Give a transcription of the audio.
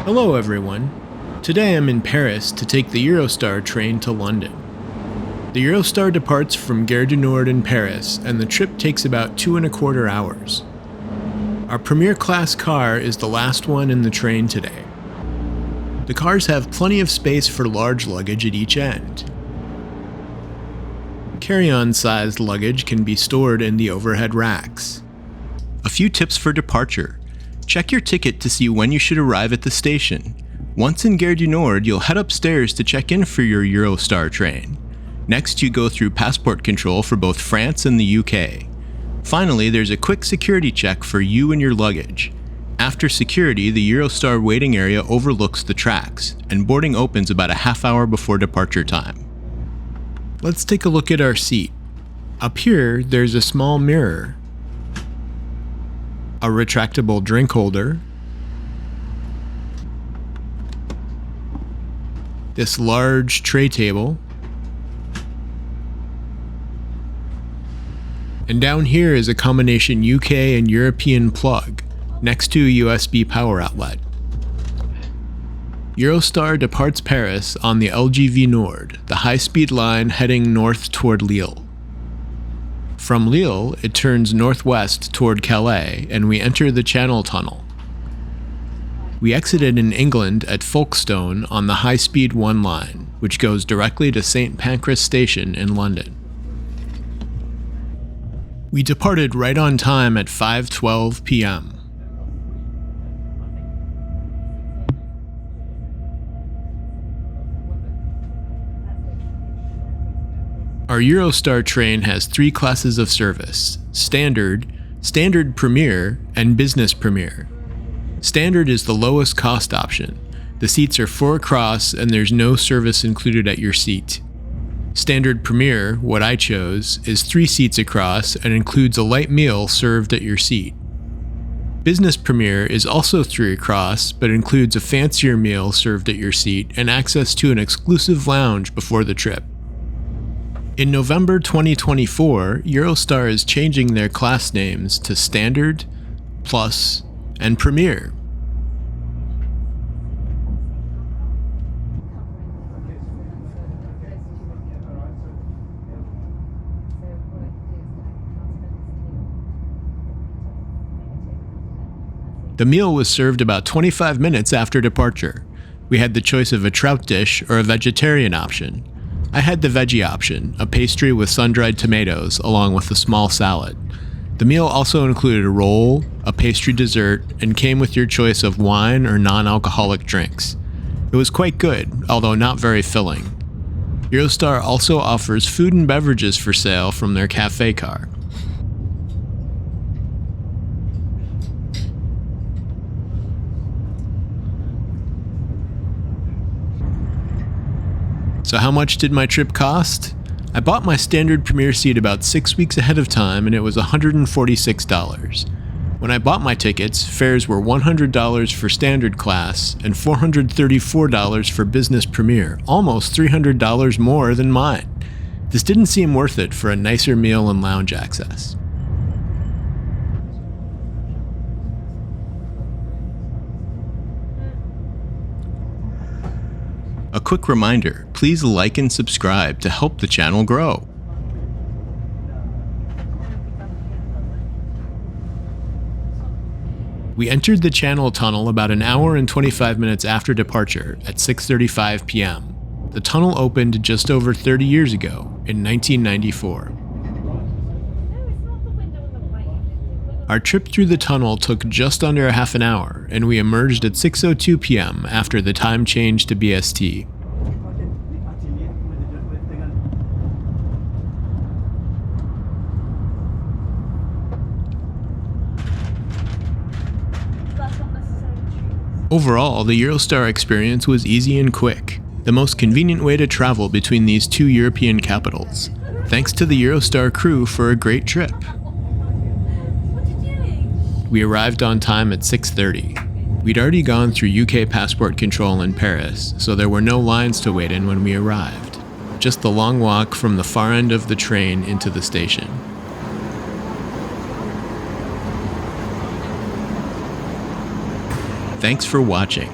Hello everyone. Today I'm in Paris to take the Eurostar train to London. The Eurostar departs from Gare du Nord in Paris, and the trip takes about 2.25 hours. Our premier class car is the last one in the train today. The cars have plenty of space for large luggage at each end. Carry-on sized luggage can be stored in the overhead racks. A few tips for departure. Check your ticket to see when you should arrive at the station. Once in Gare du Nord, you'll head upstairs to check in for your Eurostar train. Next, you go through passport control for both France and the UK. Finally, there's a quick security check for you and your luggage. After security, the Eurostar waiting area overlooks the tracks, and boarding opens about a half hour before departure time. Let's take a look at our seat. Up here, there's a small mirror, a retractable drink holder, this large tray table, and down here is a combination UK and European plug, next to a USB power outlet. Eurostar departs Paris on the LGV Nord, the high-speed line heading north toward Lille. From Lille, it turns northwest toward Calais, and we enter the Channel Tunnel. We exited in England at Folkestone on the high-speed 1 line, which goes directly to St. Pancras Station in London. We departed right on time at 5:12 p.m. Our Eurostar train has 3 classes of service: Standard, Standard Premier, and Business Premier. Standard is the lowest cost option. The seats are 4 across and there's no service included at your seat. Standard Premier, what I chose, is 3 seats across and includes a light meal served at your seat. Business Premier is also 3 across, but includes a fancier meal served at your seat and access to an exclusive lounge before the trip. In November 2024, Eurostar is changing their class names to Standard, Plus, and Premier. The meal was served about 25 minutes after departure. We had the choice of a trout dish or a vegetarian option. I had the veggie option, a pastry with sun-dried tomatoes, along with a small salad. The meal also included a roll, a pastry dessert, and came with your choice of wine or non-alcoholic drinks. It was quite good, although not very filling. Eurostar also offers food and beverages for sale from their cafe car. So how much did my trip cost? I bought my Standard Premier seat about 6 weeks ahead of time and it was $146. When I bought my tickets, fares were $100 for Standard Class and $434 for Business Premier, almost $300 more than mine. This didn't seem worth it for a nicer meal and lounge access. A quick reminder, please like and subscribe to help the channel grow. We entered the Channel Tunnel about an hour and 25 minutes after departure at 6:35 p.m. The tunnel opened just over 30 years ago, in 1994. Our trip through the tunnel took just under a half an hour, and we emerged at 6:02 p.m. after the time change to BST. Overall, the Eurostar experience was easy and quick, the most convenient way to travel between these 2 European capitals. Thanks to the Eurostar crew for a great trip. We arrived on time at 6:30. We'd already gone through UK passport control in Paris, so there were no lines to wait in when we arrived. Just the long walk from the far end of the train into the station. Thanks for watching.